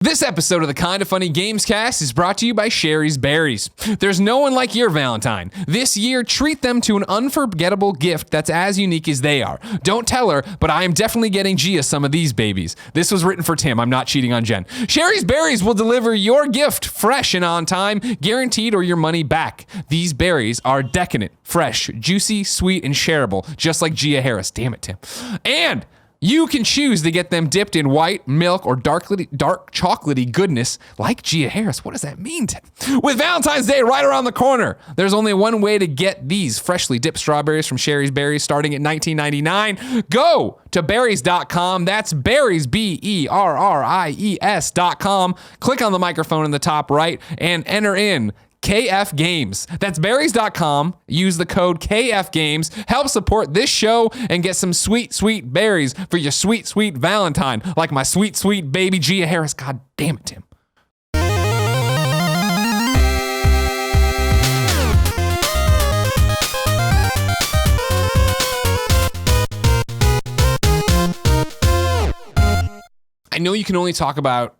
This episode of the Kinda Funny Games Cast is brought to you by Sherry's Berries. There's no one like your Valentine. This year, treat them to an unforgettable gift that's as unique as they are. Don't tell her, but I am definitely getting Gia some of these babies. This was written for Tim. I'm not cheating on Jen. Sherry's Berries will deliver your gift fresh and on time, guaranteed or your money back. These berries are decadent, fresh, juicy, sweet, and shareable, just like Gia Harris. Damn it, Tim. And you can choose to get them dipped in white, milk, or dark chocolatey goodness like Gia Harris. What does that mean, Tim? With Valentine's Day right around the corner, there's only one way to get these freshly dipped strawberries from Sherry's Berries starting at $19.99. Go to berries.com. That's berries, BERRIES.com. Click on the microphone in the top right and enter in KF Games. That's berries.com. Use the code KF Games. Help support this show and get some sweet, sweet berries for your sweet, sweet Valentine, like my sweet, sweet baby Gia Harris. God damn it, Tim. I know you can only talk about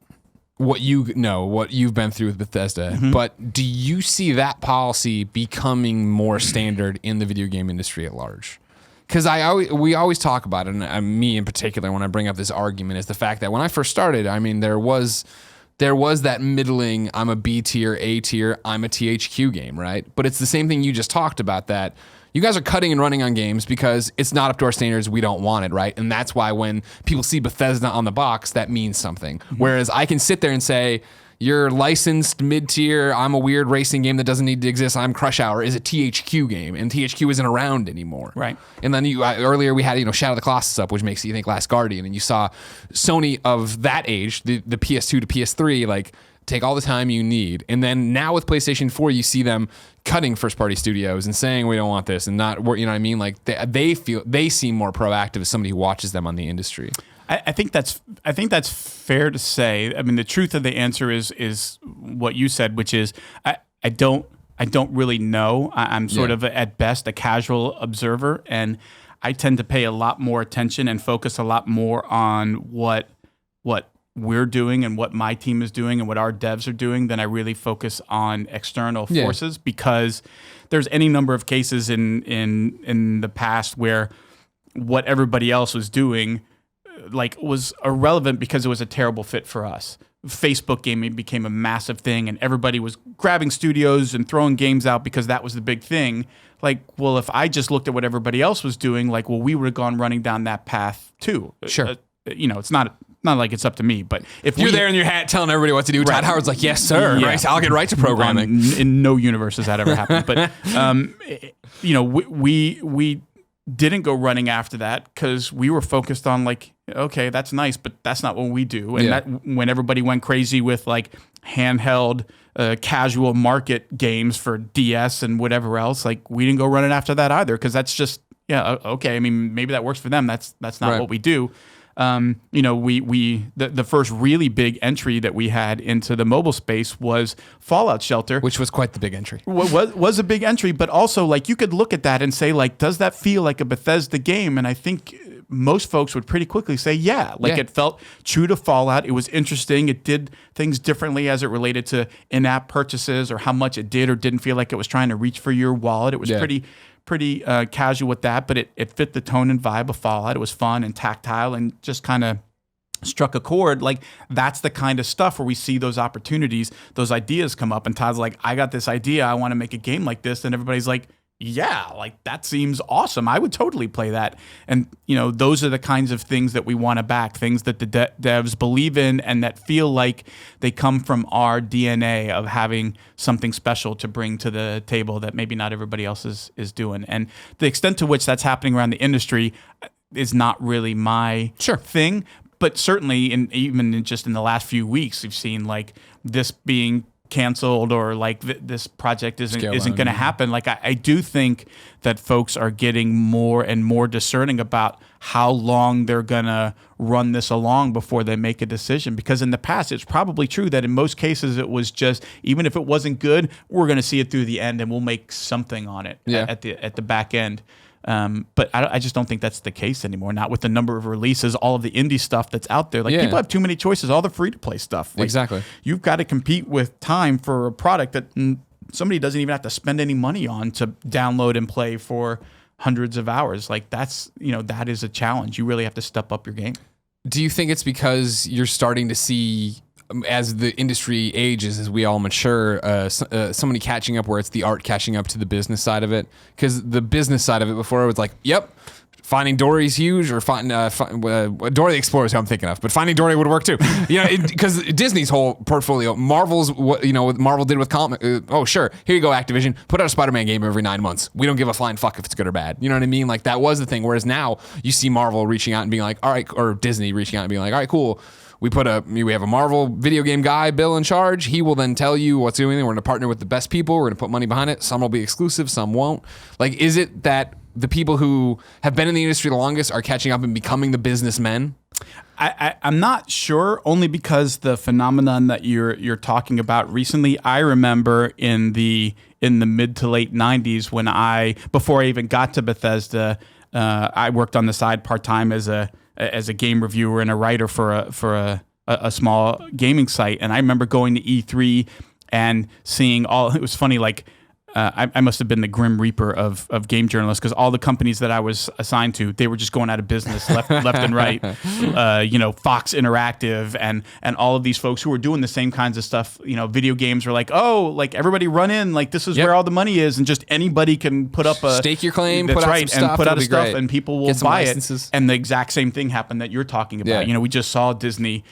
what you know, what you've been through with Bethesda, but do you see that policy becoming more standard in the video game industry at large? Because we always talk about it, and me in particular, when I bring up this argument, is the fact that when I first started, I mean, there was that middling, I'm a B tier, A tier, I'm a THQ game, right? But it's the same thing you just talked about, that you guys are cutting and running on games because it's not up to our standards. We don't want it, right? And that's why when people see Bethesda on the box, that means something. Whereas I can sit there and say, you're licensed mid-tier, I'm a weird racing game that doesn't need to exist, I'm Crush Hour, is a THQ game, and THQ isn't around anymore. Right. And then earlier we had Shadow of the Colossus up, which makes you think Last Guardian, and you saw Sony of that age, the PS2 to PS3, like, take all the time you need. And then now with PlayStation 4, you see them cutting first-party studios and saying we don't want this and not, you know what I mean? Like they seem more proactive as somebody who watches them on the industry. I think that's fair to say. I mean, the truth of the answer is what you said, which is I don't really know. I'm sort of at best a casual observer, and I tend to pay a lot more attention and focus a lot more on what we're doing and what my team is doing and what our devs are doing than I really focus on external forces, because there's any number of cases in the past where what everybody else was doing was irrelevant because it was a terrible fit for us. Facebook gaming became a massive thing and everybody was grabbing studios and throwing games out because that was the big thing. If I just looked at what everybody else was doing, we would have gone running down that path too. Sure. It's not like it's up to me, but if you're there in your hat telling everybody what to do, Todd Howard's like, yes, sir. Yeah. Right, I'll get right to programming. In no universe has that ever happened. But, we didn't go running after that because we were focused on okay, that's nice, but that's not what we do. And that when everybody went crazy with handheld, casual market games for DS and whatever else, we didn't go running after that either because that's just, okay. I mean, maybe that works for them. That's not what we do. The first really big entry that we had into the mobile space was Fallout Shelter, which was quite the big entry. Was a big entry, but also you could look at that and say does that feel like a Bethesda game? And I think most folks would pretty quickly say, it felt true to Fallout. It was interesting. It did things differently as it related to in-app purchases or how much it did or didn't feel like it was trying to reach for your wallet. It was pretty casual with that, but it fit the tone and vibe of Fallout. It was fun and tactile and just kind of struck a chord. That's the kind of stuff where we see those opportunities, those ideas come up, and Todd's like, I got this idea, I want to make a game like this, and everybody's like, that seems awesome. I would totally play that. And, those are the kinds of things that we want to back, things that the devs believe in and that feel like they come from our DNA of having something special to bring to the table that maybe not everybody else is doing. And the extent to which that's happening around the industry is not really my thing. But certainly, even just in the last few weeks, we've seen this being canceled or this project isn't going to happen. I do think that folks are getting more and more discerning about how long they're going to run this along before they make a decision, because in the past it's probably true that in most cases it was just, even if it wasn't good, we're going to see it through the end and we'll make something on it at the back end. But I just don't think that's the case anymore. Not with the number of releases, all of the indie stuff that's out there. Like people have too many choices. All the free to play stuff. Like, exactly. You've got to compete with time for a product that somebody doesn't even have to spend any money on to download and play for hundreds of hours. Like that is a challenge. You really have to step up your game. Do you think it's because you're starting to see, as the industry ages, as we all mature, somebody catching up where it's the art catching up to the business side of it? Because the business side of it before, it was like, yep, Finding Dory's huge, or Dora the Explorer is who I'm thinking of, but Finding Dory would work too. Because Disney's whole portfolio, Marvel's, what Marvel did with comic. Oh, sure, here you go, Activision, put out a Spider-Man game every 9 months. We don't give a flying fuck if it's good or bad. You know what I mean? Like that was the thing. Whereas now you see Marvel reaching out and being like, all right, or Disney reaching out and being like, all right, cool. We have a Marvel video game guy, Bill, in charge. He will then tell you what's doing. We're going to partner with the best people. We're going to put money behind it. Some will be exclusive, some won't. Like, is it that the people who have been in the industry the longest are catching up and becoming the businessmen? I'm not sure, only because the phenomenon that you're talking about recently, I remember in the mid to late 90s when before I even got to Bethesda, I worked on the side part-time as a game reviewer and a writer for a small gaming site. And I remember going to E3 and seeing it was funny, like, I must have been the Grim Reaper of game journalists, because all the companies that I was assigned to, they were just going out of business left and right. Fox Interactive and all of these folks who were doing the same kinds of stuff. Video games were like, oh, like everybody run in, like this is where all the money is, and just anybody can put up stake your claim, that's put out right, some stuff, and put out a stuff, great. and people will Get some buy licenses. it. And the exact same thing happened that you're talking about. Yeah. We just saw Disney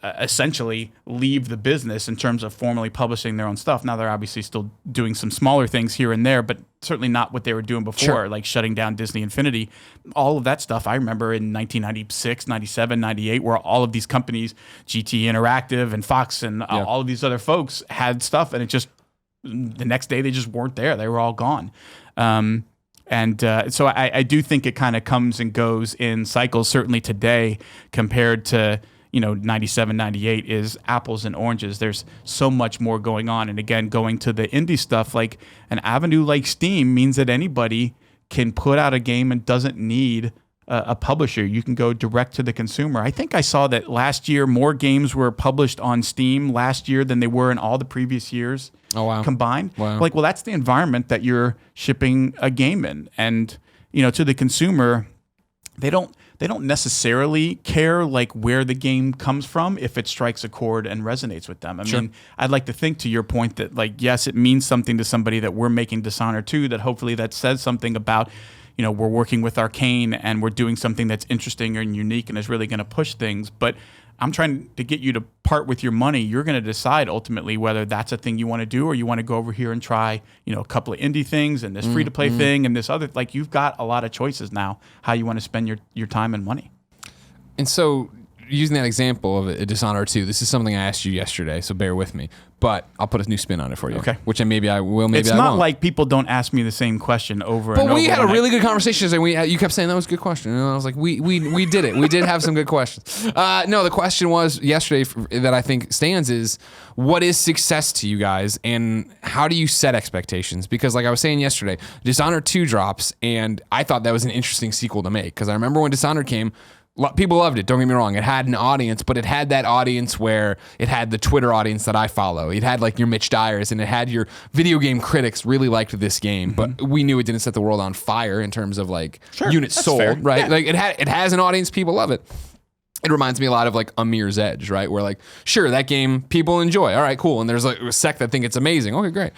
essentially leave the business in terms of formally publishing their own stuff. Now they're obviously still doing some smaller things here and there, but certainly not what they were doing before, Sure. like shutting down Disney Infinity. All of that stuff I remember in 1996, 97, 98, where all of these companies, GT Interactive and Fox and all of these other folks had stuff, and it just, the next day they just weren't there. They were all gone. So I do think it kind of comes and goes in cycles. Certainly today, compared to 97, 98, is apples and oranges. There's so much more going on. And again, going to the indie stuff, like an avenue like Steam means that anybody can put out a game and doesn't need a publisher. You can go direct to the consumer. I think I saw that last year more games were published on Steam last year than they were in all the previous years combined. Wow. Like, well, that's the environment that you're shipping a game in. And, to the consumer, they don't necessarily care like where the game comes from if it strikes a chord and resonates with them. I mean, I'd like to think, to your point, that like, yes, it means something to somebody that we're making Dishonored 2, that hopefully that says something about, we're working with Arcane and we're doing something that's interesting and unique and is really going to push things. But I'm trying to get you to part with your money. You're going to decide ultimately whether that's a thing you want to do, or you want to go over here and try, a couple of indie things and this free-to-play thing and this other. Like, you've got a lot of choices now how you want to spend your time and money. And so, using that example of a Dishonored 2, this is something I asked you yesterday, so bear with me. But I'll put a new spin on it for you. Okay. Which maybe I will, maybe I won't. It's not like people don't ask me the same question over and over. But we had a really good conversation, and you kept saying that was a good question. And I was like, we did it. We did have some good questions. No, the question was yesterday that I think stands is, what is success to you guys, and how do you set expectations? Because like I was saying yesterday, Dishonored 2 drops, and I thought that was an interesting sequel to make. Because I remember when Dishonored came, people loved it, don't get me wrong. It had an audience, but it had that audience where it had the Twitter audience that I follow. It had like your Mitch Dyers, and it had your video game critics really liked this game, but we knew it didn't set the world on fire in terms of like units sold, fair. right? Yeah. Like it has an audience, people love it. It reminds me a lot of like Amir's Edge, right? Where like, sure, that game people enjoy. All right, cool. And there's like a sect that think it's amazing. Okay, great.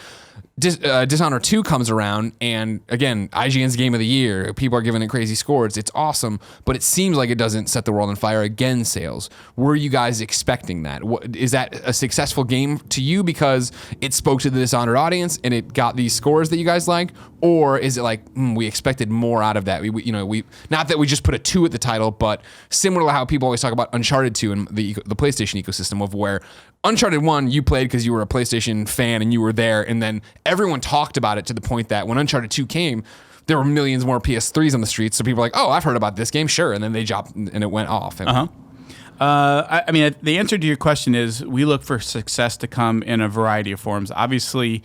Dishonored 2 comes around, and again, IGN's Game of the Year. People are giving it crazy scores. It's awesome, but it seems like it doesn't set the world on fire again. Sales. Were you guys expecting that? Is that a successful game to you because it spoke to the Dishonored audience and it got these scores that you guys like, or is it like we expected more out of that? We not that we just put a 2 at the title, but similar to how people always talk about Uncharted 2 and the PlayStation ecosystem, of where Uncharted 1 you played because you were a PlayStation fan and you were there, and then everyone talked about it to the point that when Uncharted 2 came, there were millions more PS3s on the streets. So people were like, oh, I've heard about this game, sure. And then they dropped and it went off. I mean, the answer to your question is we look for success to come in a variety of forms. Obviously,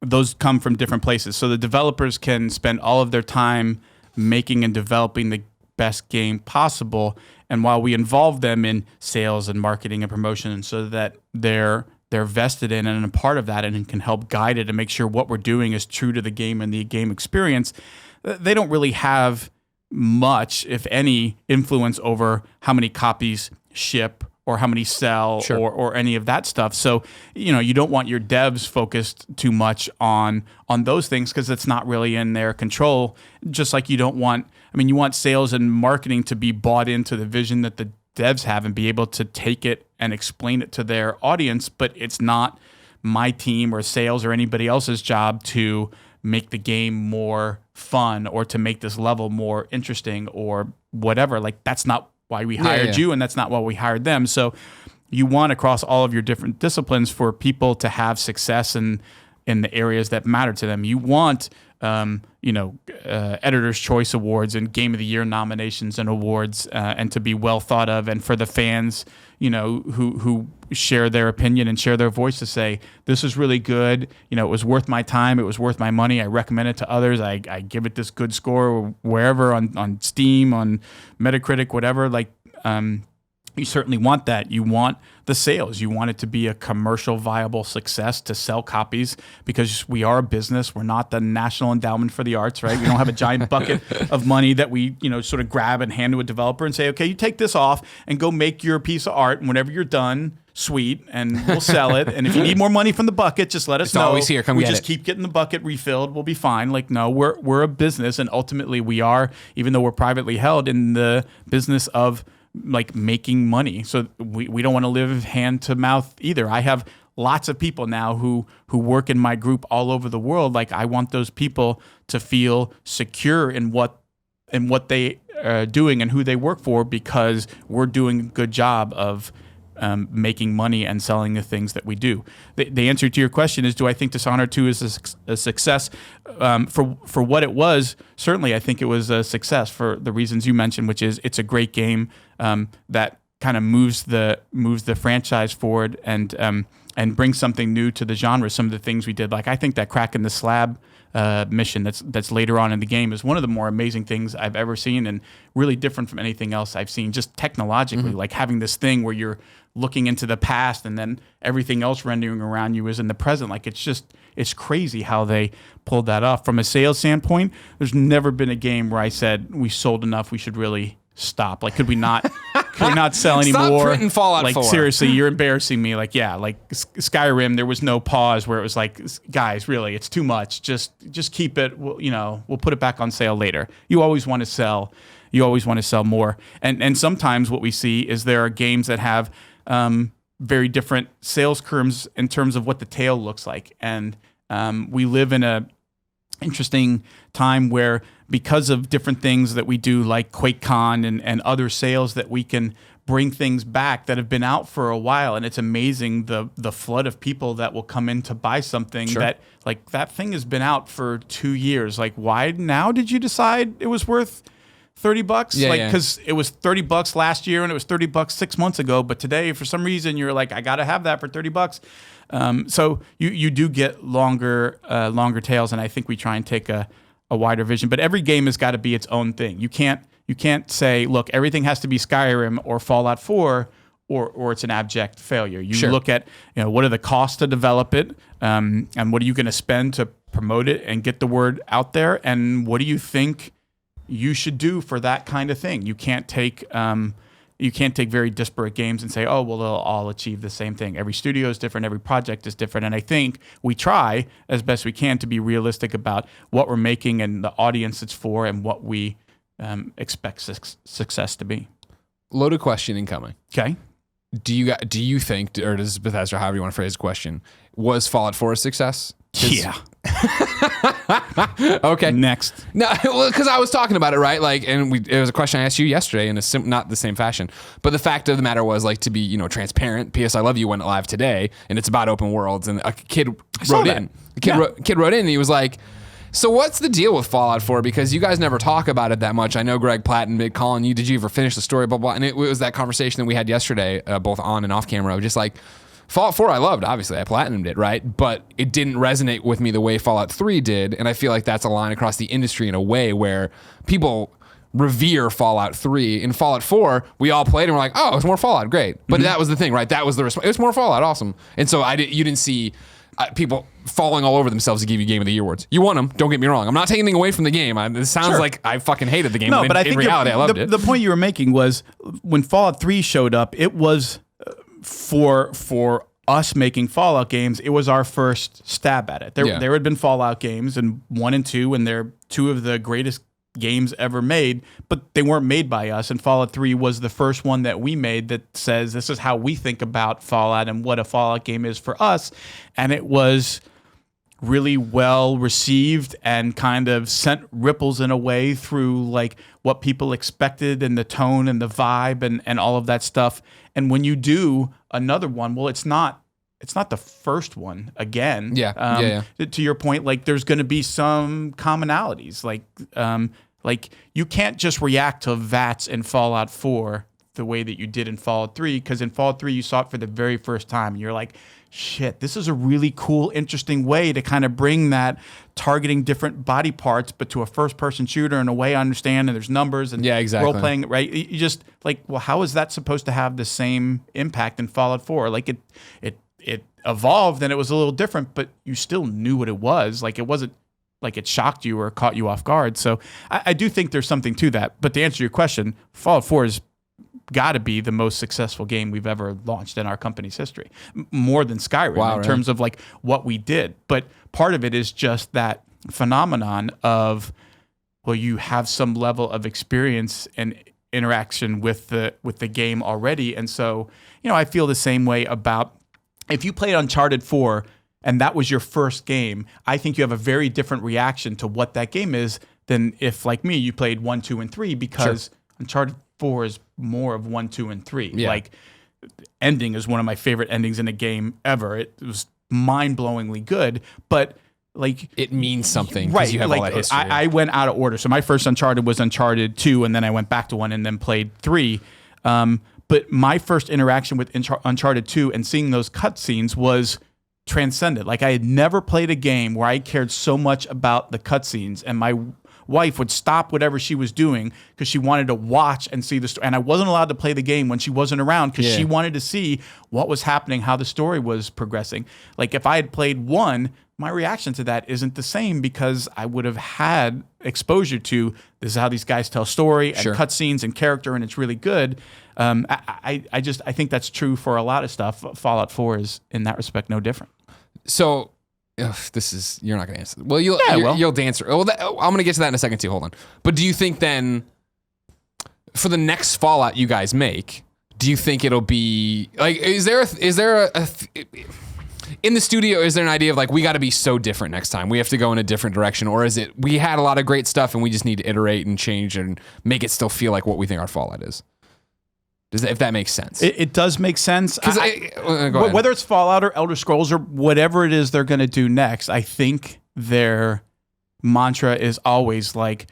those come from different places. So the developers can spend all of their time making and developing the best game possible. And while we involve them in sales and marketing and promotion, and so that they're vested in and a part of that and can help guide it and make sure what we're doing is true to the game and the game experience, they don't really have much, if any, influence over how many copies ship or how many sell or any of that stuff. So, you don't want your devs focused too much on those things because it's not really in their control. Just like you don't want, you want sales and marketing to be bought into the vision that the devs have and be able to take it and explain it to their audience, but it's not my team or sales or anybody else's job to make the game more fun or to make this level more interesting or whatever. Like, that's not why we hired you, and that's not why we hired them. So you want across all of your different disciplines for people to have success in the areas that matter to them. You want Editor's Choice Awards and Game of the Year nominations and awards, and to be well thought of, and for the fans, who share their opinion and share their voice to say, this is really good. It was worth my time. It was worth my money. I recommend it to others. I give it this good score wherever on Steam, on Metacritic, whatever. You certainly want that. You want the sales. You want it to be a commercial viable success to sell copies because we are a business. We're not the National Endowment for the Arts, right? We don't have a giant bucket of money that we, sort of grab and hand to a developer and say, okay, you take this off and go make your piece of art. And whenever you're done, sweet, and we'll sell it. And if you need more money from the bucket, just let us know. It's always here. Come we get just it. keep getting the bucket refilled. We'll be fine. No, we're a business, and ultimately we are, even though we're privately held, in the business of making money. So we don't want to live hand to mouth either. I have lots of people now who work in my group all over the world. I want those people to feel secure in what they are doing and who they work for, because we're doing a good job of making money and selling the things that we do. The answer to your question is, do I think Dishonored 2 is a success? For what it was, certainly I think it was a success for the reasons you mentioned, which is it's a great game that kind of moves the franchise forward and brings something new to the genre. Some of the things we did, I think that Crack in the Slab mission that's later on in the game is one of the more amazing things I've ever seen, and really different from anything else I've seen, just technologically. Having this thing where you're looking into the past and then everything else rendering around you is in the present. It's crazy how they pulled that off. From a sales standpoint, there's never been a game where I said we sold enough, we should really stop. Could we not sell anymore? Stop printing Fallout 4. Seriously, you're embarrassing me. Skyrim, there was no pause where it was guys, really, it's too much. Just keep it. We'll put it back on sale later. You always want to sell. You always want to sell more. And sometimes what we see is there are games that have very different sales curves in terms of what the tail looks like. And we live in a interesting time where, because of different things that we do, like QuakeCon and other sales, that we can bring things back that have been out for a while. And it's amazing the flood of people that will come in to buy something that that thing has been out for 2 years. Why now did you decide it was worth $30? Because it was $30 last year and it was $30 6 months ago, but today for some reason you're I gotta have that for $30. So you do get longer tails, and I think we try and take a wider vision. But every game has got to be its own thing. You can't say, look, everything has to be Skyrim or Fallout 4 or it's an abject failure. You look at what are the costs to develop it, and what are you going to spend to promote it and get the word out there, and what do you think you should do for that kind of thing. You can't take very disparate games and say, oh, well, they'll all achieve the same thing. Every studio is different. Every project is different. And I think we try as best we can to be realistic about what we're making and the audience it's for and what we expect success to be. Loaded question incoming. Okay. Do you think, or does Bethesda, however you want to phrase the question, was Fallout 4 a success? Yeah. Okay. Next. No, well, because I was talking about it, right? It was a question I asked you yesterday in not the same fashion. But the fact of the matter was, to be, transparent. P.S. I Love You went live today, and it's about open worlds. And a kid wrote in. Kid wrote in, and he was like, so what's the deal with Fallout 4? Because you guys never talk about it that much. I know Greg Platt and Colin, did you ever finish the story? Blah, blah. And it was that conversation that we had yesterday, both on and off camera. Just Fallout 4 I loved, obviously. I platinumed it, right? But it didn't resonate with me the way Fallout 3 did, and I feel like that's a line across the industry in a way where people revere Fallout 3. In Fallout 4, we all played and we're like, oh, it's more Fallout, great. But that was the thing, right? That was the response. It's more Fallout, awesome. And so you didn't see people falling all over themselves to give you Game of the Year awards. You won them, don't get me wrong. I'm not taking anything away from the game. It sounds like I fucking hated the game. No, but I think in reality, I loved it. The point you were making was when Fallout 3 showed up, it was for us making Fallout games, it was our first stab at it. There had been Fallout games, and 1 and 2, and they're two of the greatest games ever made, but they weren't made by us. And Fallout 3 was the first one that we made that says this is how we think about Fallout and what a Fallout game is for us. And it was really well received and kind of sent ripples in a way through like what people expected and the tone and the vibe and all of that stuff. And when you do another one, well, it's not the first one again. To your point, like there's going to be some commonalities. Like you can't just react to VATS in Fallout 4 the way that you did in Fallout 3, because in Fallout 3 you saw it for the very first time and you're like, shit, this is a really cool, interesting way to kind of bring that targeting different body parts, but to a first-person shooter in a way I understand, and there's numbers and role-playing, right? You just like, well, how is that supposed to have the same impact in Fallout 4? Like it evolved and it was a little different, but you still knew what it was. Like it wasn't like it shocked you or caught you off guard. So I do think there's something to that. But to answer your question, Fallout 4 has got to be the most successful game we've ever launched in our company's history, more than Skyrim in terms of like what we did. But part of it is just that phenomenon of, well, you have some level of experience and interaction with the game already. And so, I feel the same way about if you played Uncharted 4 and that was your first game, I think you have a very different reaction to what that game is than if, like me, you played 1, 2, and 3, because Uncharted 4 is more of 1, 2, and 3. Yeah. Like, ending is one of my favorite endings in a game ever. It was mind-blowingly good, but like it means something, right? You have like all that history. I went out of order. So my first Uncharted was Uncharted 2, and then I went back to 1 and then played 3. But my first interaction with Uncharted 2 and seeing those cutscenes was transcendent. Like I had never played a game where I cared so much about the cutscenes, and my wife would stop whatever she was doing because she wanted to watch and see the story. And I wasn't allowed to play the game when she wasn't around because she wanted to see what was happening, how the story was progressing. Like if I had played 1, my reaction to that isn't the same because I would have had exposure to this is how these guys tell story and cutscenes and character, and it's really good. I think that's true for a lot of stuff. Fallout 4 is in that respect no different. So you're not going to answer. Well, you'll answer. Well, I'm going to get to that in a second too. Hold on. But do you think then for the next Fallout you guys make, do you think it'll be like, is there in the studio, is there an idea of like, we got to be so different next time, we have to go in a different direction? Or is it, we had a lot of great stuff and we just need to iterate and change and make it still feel like what we think our Fallout is? If that makes sense. It does make sense. Go ahead. Whether it's Fallout or Elder Scrolls or whatever it is they're going to do next, I think their mantra is always like,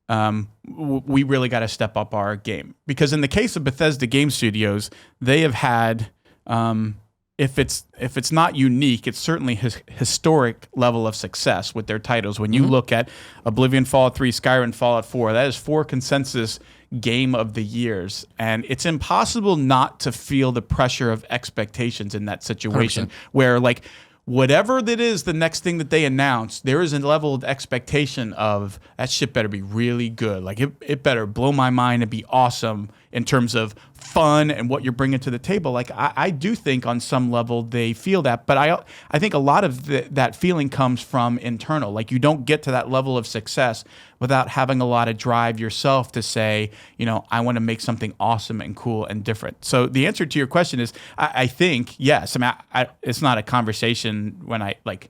we really got to step up our game. Because in the case of Bethesda Game Studios, they have had, if it's not unique, it's certainly historic level of success with their titles. When you look at Oblivion, Fallout 3, Skyrim, Fallout 4, that is 4 consensus game of the years, and it's impossible not to feel the pressure of expectations in that situation 100%. Where like whatever that is the next thing that they announce, there is a level of expectation of that shit better be really good. Like it better blow my mind and be awesome in terms of fun and what you're bringing to the table. Like I do think on some level they feel that, but I think a lot of that feeling comes from internal. Like you don't get to that level of success without having a lot of drive yourself to say, I want to make something awesome and cool and different. So the answer to your question is, I think yes. I mean, it's not a conversation when I like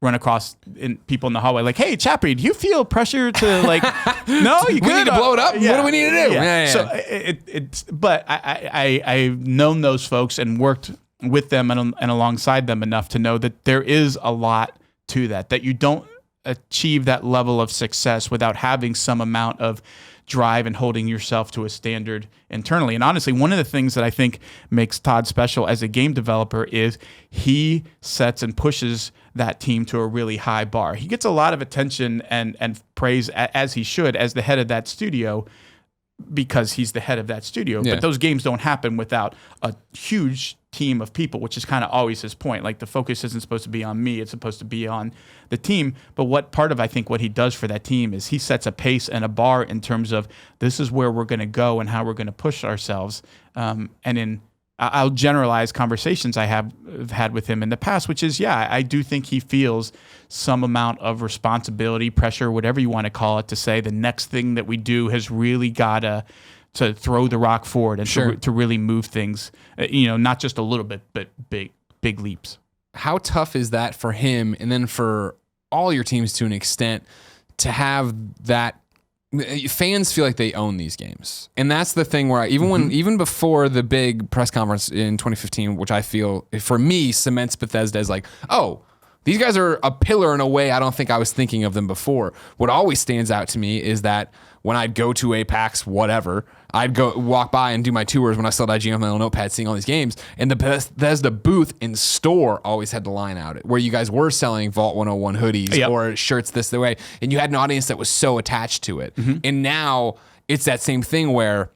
run across people in the hallway like, hey, Chappie, do you feel pressure to like, no, you we need to blow it up? Yeah. What do we need to do? Yeah. So it's but I've known those folks and worked with them and alongside them enough to know that there is a lot to that you don't achieve that level of success without having some amount of drive and holding yourself to a standard internally. And honestly, one of the things that I think makes Todd special as a game developer is he sets and pushes that team to a really high bar. He gets a lot of attention and praise, as he should, as the head of that studio, because he's the head of that studio. Yeah. But those games don't happen without a huge team of people, which is kind of always his point. Like, the focus isn't supposed to be on me, it's supposed to be on the team. But what part of, I think, what he does for that team is he sets a pace and a bar in terms of this is where we're going to go and how we're going to push ourselves. I'll generalize conversations I have had with him in the past, which is, yeah, I do think he feels some amount of responsibility, pressure, whatever you want to call it, to say the next thing that we do has really got to throw the rock forward and to really move things, not just a little bit, but big leaps. How tough is that for him, and then for all your teams to an extent, to have that? Fans feel like they own these games, and that's the thing where even before the big press conference in 2015, which I feel for me cements Bethesda as like, oh, these guys are a pillar in a way I don't think I was thinking of them before. What always stands out to me is that when I'd go to a PAX, whatever, I'd go walk by and do my tours when I still had IGN on my little notepad seeing all these games. And the Bethesda booth in store always had the line out where you guys were selling Vault 101 hoodies or shirts this the way. And you had an audience that was so attached to it. Mm-hmm. And now it's that same thing where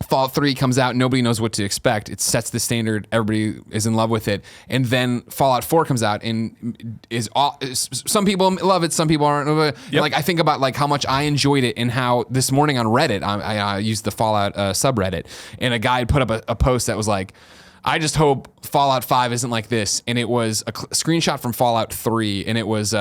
Fallout 3 comes out, nobody knows what to expect. It sets the standard, everybody is in love with it. And then Fallout 4 comes out and some people love it, some people aren't. Yep. Like, I think about like how much I enjoyed it, and how this morning on Reddit, I used the Fallout subreddit, and a guy had put up a post that was like, I just hope Fallout 5 isn't like this. And it was a screenshot from Fallout 3, and it was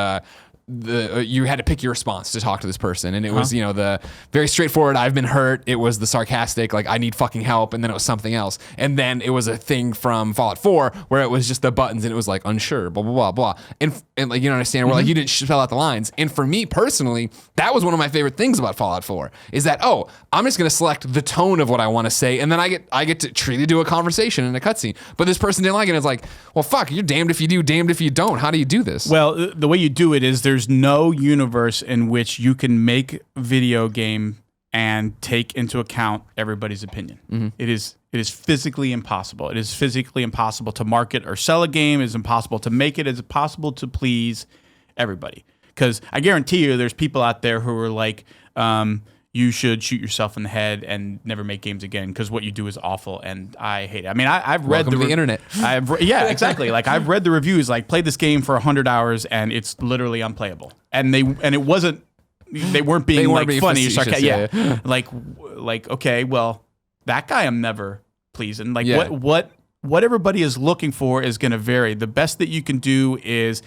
you had to pick your response to talk to this person, and it was the very straightforward, I've been hurt. It was the sarcastic, like, I need fucking help, and then it was something else, and then it was a thing from Fallout 4 where it was just the buttons, and it was like unsure, blah blah blah blah, and like, you don't understand, where like you didn't spell out the lines. And for me personally, that was one of my favorite things about Fallout 4 is that, oh, I'm just gonna select the tone of what I want to say, and then I get to treat it to a conversation in a cutscene. But this person didn't like it, and it's like, well, fuck, you're damned if you do, damned if you don't. How do you do this? Well, the way you do it is there's no universe in which you can make video game and take into account everybody's opinion. Mm-hmm. It is physically impossible. It is physically impossible to market or sell a game. It is impossible to make it. It is impossible to please everybody. Because I guarantee you there's people out there who are like, you should shoot yourself in the head and never make games again because what you do is awful and I hate it. I mean, I've read the internet. Yeah, exactly. Like, I've read the reviews, like, play this game for 100 hours and it's literally unplayable. And it wasn't. They weren't being funny, sarcastic. Yeah. Like okay, well, that guy I'm never pleasing. Like, what everybody is looking for is going to vary. The best that you can do is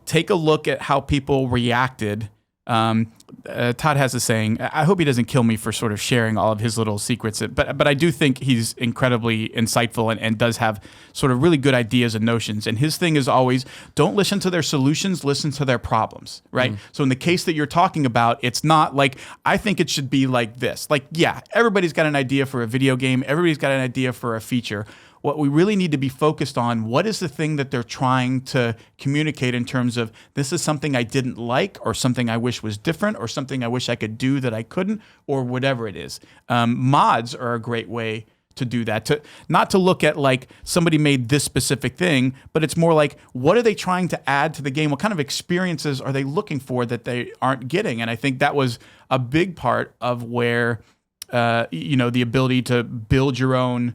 take a look at how people reacted. Todd has a saying. I hope he doesn't kill me for sort of sharing all of his little secrets, but I do think he's incredibly insightful and does have sort of really good ideas and notions. And his thing is always, don't listen to their solutions, listen to their problems, right? So in the case that you're talking about, it's not like, I think it should be like this. Like, yeah, everybody's got an idea for a video game. Everybody's got an idea for a feature. What we really need to be focused on, what is the thing that they're trying to communicate in terms of, this is something I didn't like, or something I wish was different, or something I wish I could do that I couldn't, or whatever it is. Mods are a great way to do that, not to look at like somebody made this specific thing, but it's more like, what are they trying to add to the game? What kind of experiences are they looking for that they aren't getting? And I think that was a big part of where, the ability to build your own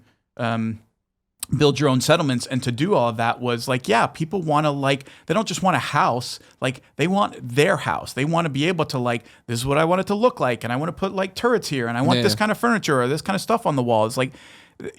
settlements and to do all of that was like, yeah, people want to, like, they don't just want a house, like, they want their house. They want to be able to, like, this is what I want it to look like, and I want to put like turrets here, and I want this kind of furniture or this kind of stuff on the wall. It's like,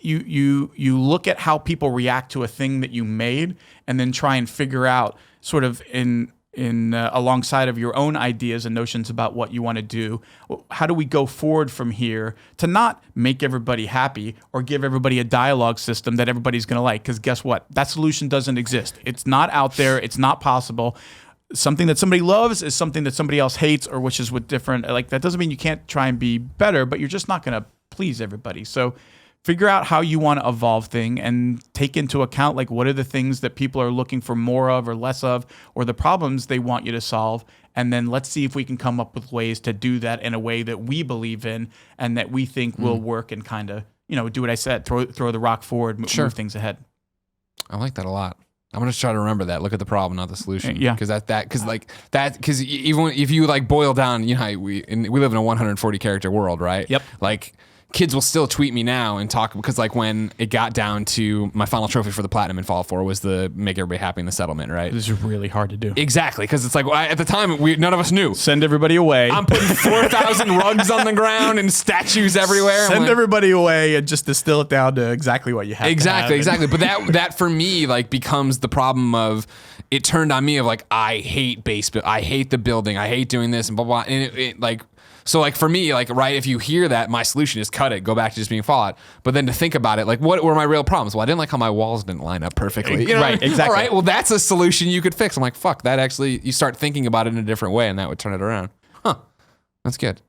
you look at how people react to a thing that you made, and then try and figure out sort of in alongside of your own ideas and notions about what you want to do, how do we go forward from here to not make everybody happy or give everybody a dialogue system that everybody's going to like? Because guess what? That solution doesn't exist. It's not out there. It's not possible. Something that somebody loves is something that somebody else hates, or wishes with different. Like, that doesn't mean you can't try and be better, but you're just not going to please everybody. So figure out how you want to evolve thing and take into account like what are the things that people are looking for more of or less of, or the problems they want you to solve. And then let's see if we can come up with ways to do that in a way that we believe in and that we think will work and kind of, do what I said, throw the rock forward, move things ahead. I like that a lot. I'm gonna try to remember that. Look at the problem, not the solution. Yeah, because because even if you like boil down, how we live in a 140 character world, right? Yep. Like kids will still tweet me now and talk because like when it got down to my final trophy for the platinum in Fallout 4 was the make everybody happy in the settlement, right? This is really hard to do. Exactly, because it's like at the time none of us knew. Send everybody away. I'm putting 4,000 rugs on the ground and statues everywhere. Send everybody away and just distill it down to exactly what you have. Exactly. But that for me like becomes the problem of it turned on me of like I hate I hate the building, I hate doing this and blah blah. And it like. So like for me, like, right, if you hear that, my solution is cut it, go back to just being Fallout. But then to think about it, like what were my real problems? Well, I didn't like how my walls didn't line up perfectly. Right, exactly. All right, well, that's a solution you could fix. I'm like, fuck, that actually, you start thinking about it in a different way and that would turn it around. Huh, that's good.